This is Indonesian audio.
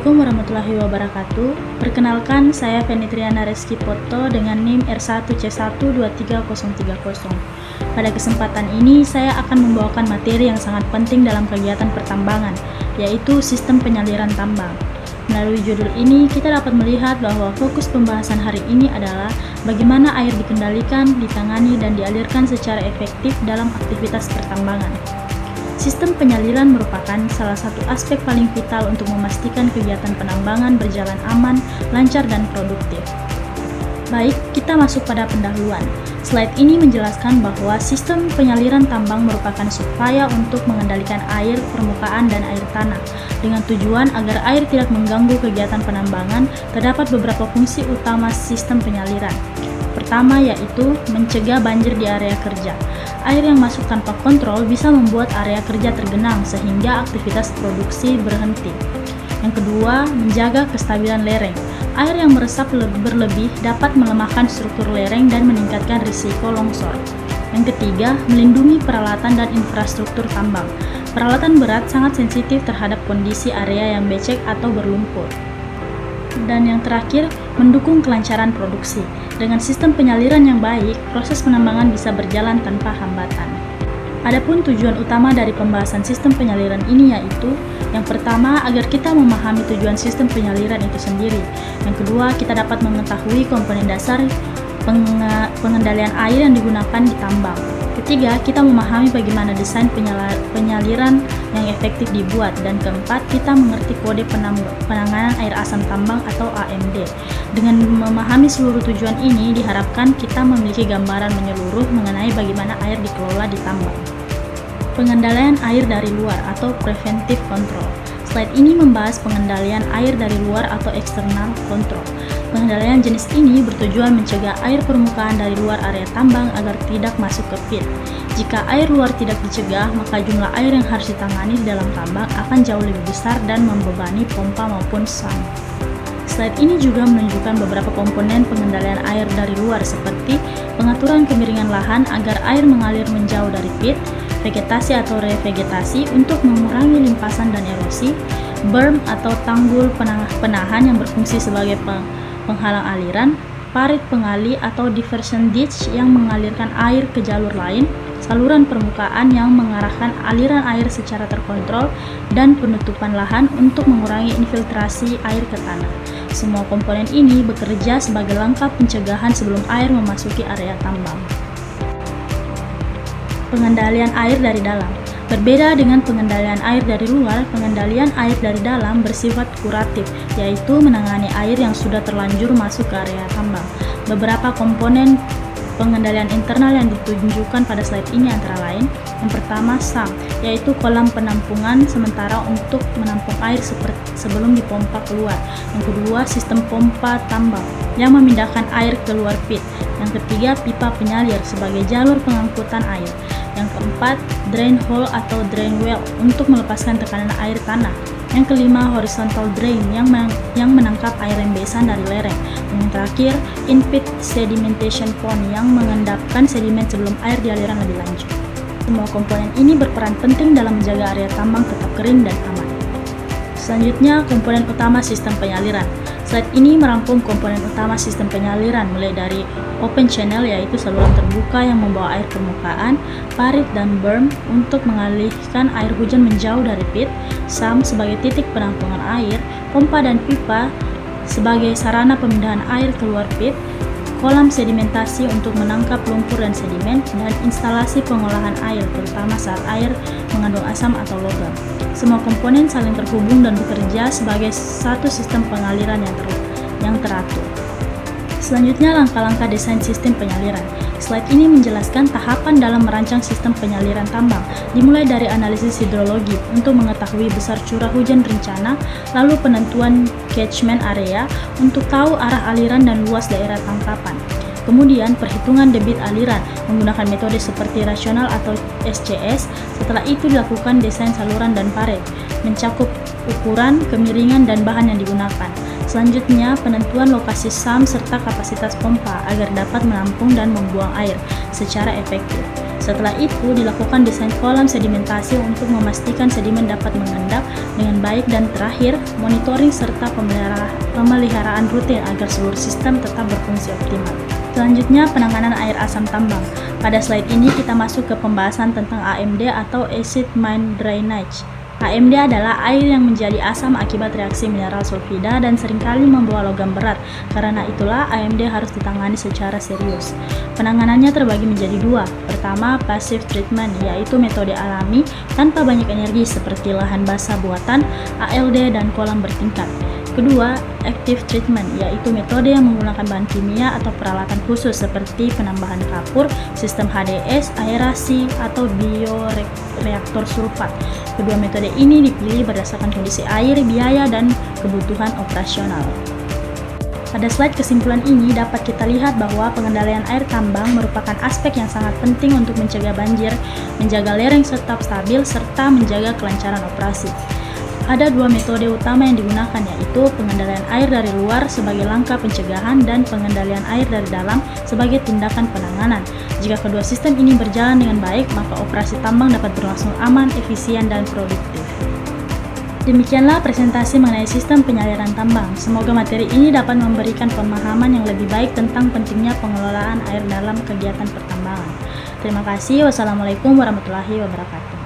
Assalamualaikum warahmatullahi wabarakatuh. Perkenalkan, saya Fenitriana Reski Poto dengan NIM R1C123030. Pada kesempatan ini, saya akan membawakan materi yang sangat penting dalam kegiatan pertambangan, yaitu sistem penyaliran tambang. Melalui judul ini, kita dapat melihat bahwa fokus pembahasan hari ini adalah bagaimana air dikendalikan, ditangani, dan dialirkan secara efektif dalam aktivitas pertambangan. Sistem penyaliran merupakan salah satu aspek paling vital untuk memastikan kegiatan penambangan berjalan aman, lancar, dan produktif. Baik, kita masuk pada pendahuluan. Slide ini menjelaskan bahwa sistem penyaliran tambang merupakan supaya untuk mengendalikan air permukaan dan air tanah. Dengan tujuan agar air tidak mengganggu kegiatan penambangan, terdapat beberapa fungsi utama sistem penyaliran. Pertama yaitu mencegah banjir di area kerja. Air yang masuk tanpa kontrol bisa membuat area kerja tergenang sehingga aktivitas produksi berhenti. Yang kedua, menjaga kestabilan lereng. Air yang meresap berlebih dapat melemahkan struktur lereng dan meningkatkan risiko longsor. Yang ketiga, melindungi peralatan dan infrastruktur tambang. Peralatan berat sangat sensitif terhadap kondisi area yang becek atau berlumpur. Dan yang terakhir, mendukung kelancaran produksi. Dengan sistem penyaliran yang baik, proses penambangan bisa berjalan tanpa hambatan. Adapun tujuan utama dari pembahasan sistem penyaliran ini yaitu yang pertama, agar kita memahami tujuan sistem penyaliran itu sendiri. Yang kedua, kita dapat mengetahui komponen dasar pengendalian air yang digunakan di tambang. Ketiga, kita memahami bagaimana desain penyaliran yang efektif dibuat. Dan keempat, kita mengerti kode penanganan air asam tambang atau AMD. Dengan memahami seluruh tujuan ini, diharapkan kita memiliki gambaran menyeluruh mengenai bagaimana air dikelola di tambang. Pengendalian air dari luar atau preventive control. Slide ini membahas pengendalian air dari luar atau external control. Pengendalian jenis ini bertujuan mencegah air permukaan dari luar area tambang agar tidak masuk ke pit. Jika air luar tidak dicegah, maka jumlah air yang harus ditangani di dalam tambang akan jauh lebih besar dan membebani pompa maupun sump. Slide ini juga menunjukkan beberapa komponen pengendalian air dari luar seperti pengaturan kemiringan lahan agar air mengalir menjauh dari pit, vegetasi atau revegetasi untuk mengurangi limpasan dan erosi, berm atau tanggul penahan yang berfungsi sebagai penghalang aliran, parit pengali atau diversion ditch yang mengalirkan air ke jalur lain, saluran permukaan yang mengarahkan aliran air secara terkontrol, dan penutupan lahan untuk mengurangi infiltrasi air ke tanah. Semua komponen ini bekerja sebagai langkah pencegahan sebelum air memasuki area tambang. Pengendalian air dari dalam. Berbeda dengan pengendalian air dari luar, pengendalian air dari dalam bersifat kuratif, yaitu menangani air yang sudah terlanjur masuk ke area tambang. Beberapa komponen pengendalian internal yang ditunjukkan pada slide ini antara lain, yang pertama sump, yaitu kolam penampungan sementara untuk menampung air sebelum dipompa keluar. Yang kedua, sistem pompa tambang yang memindahkan air keluar pit. Yang ketiga, pipa penyalir sebagai jalur pengangkutan air. Yang keempat, drain hole atau drain well untuk melepaskan tekanan air tanah. Yang kelima, horizontal drain yang menangkap air rembesan dari lereng. Dan yang terakhir, in-pit sedimentation pond yang mengendapkan sedimen sebelum air dialirkan lebih lanjut. Semua komponen ini berperan penting dalam menjaga area tambang tetap kering dan aman. Selanjutnya, komponen utama sistem penyaliran. Slide ini merangkum komponen utama sistem penyaliran mulai dari open channel yaitu saluran terbuka yang membawa air permukaan, parit dan berm untuk mengalihkan air hujan menjauh dari pit, sump sebagai titik penampungan air, pompa dan pipa sebagai sarana pemindahan air keluar pit, kolam sedimentasi untuk menangkap lumpur dan sedimen, dan instalasi pengolahan air terutama saat air mengandung asam atau logam. Semua komponen saling terhubung dan bekerja sebagai satu sistem pengaliran yang teratur. Selanjutnya, langkah-langkah desain sistem penyaliran. Slide ini menjelaskan tahapan dalam merancang sistem penyaliran tambang, dimulai dari analisis hidrologi untuk mengetahui besar curah hujan rencana, lalu penentuan catchment area untuk tahu arah aliran dan luas daerah tangkapan. Kemudian perhitungan debit aliran menggunakan metode seperti rasional atau SCS. Setelah itu dilakukan desain saluran dan parit, mencakup ukuran, kemiringan, dan bahan yang digunakan. Selanjutnya, penentuan lokasi sump serta kapasitas pompa agar dapat menampung dan membuang air secara efektif. Setelah itu, dilakukan desain kolam sedimentasi untuk memastikan sedimen dapat mengendap dengan baik, dan terakhir, monitoring serta pemeliharaan rutin agar seluruh sistem tetap berfungsi optimal. Selanjutnya, penanganan air asam tambang. Pada slide ini kita masuk ke pembahasan tentang AMD atau Acid Mine Drainage. AMD adalah air yang menjadi asam akibat reaksi mineral sulfida dan seringkali membawa logam berat. Karena itulah AMD harus ditangani secara serius. Penanganannya terbagi menjadi dua. Pertama, passive treatment, yaitu metode alami tanpa banyak energi seperti lahan basah buatan, ALD, dan kolam bertingkat. Kedua, active treatment, yaitu metode yang menggunakan bahan kimia atau peralatan khusus seperti penambahan kapur, sistem HDS, aerasi, atau bioreaktor sulfat. Kedua metode ini dipilih berdasarkan kondisi air, biaya, dan kebutuhan operasional. Pada slide kesimpulan ini dapat kita lihat bahwa pengendalian air tambang merupakan aspek yang sangat penting untuk mencegah banjir, menjaga lereng tetap stabil, serta menjaga kelancaran operasi. Ada dua metode utama yang digunakan, yaitu pengendalian air dari luar sebagai langkah pencegahan dan pengendalian air dari dalam sebagai tindakan penanganan. Jika kedua sistem ini berjalan dengan baik, maka operasi tambang dapat berlangsung aman, efisien, dan produktif. Demikianlah presentasi mengenai sistem penyaliran tambang. Semoga materi ini dapat memberikan pemahaman yang lebih baik tentang pentingnya pengelolaan air dalam kegiatan pertambangan. Terima kasih. Wassalamualaikum warahmatullahi wabarakatuh.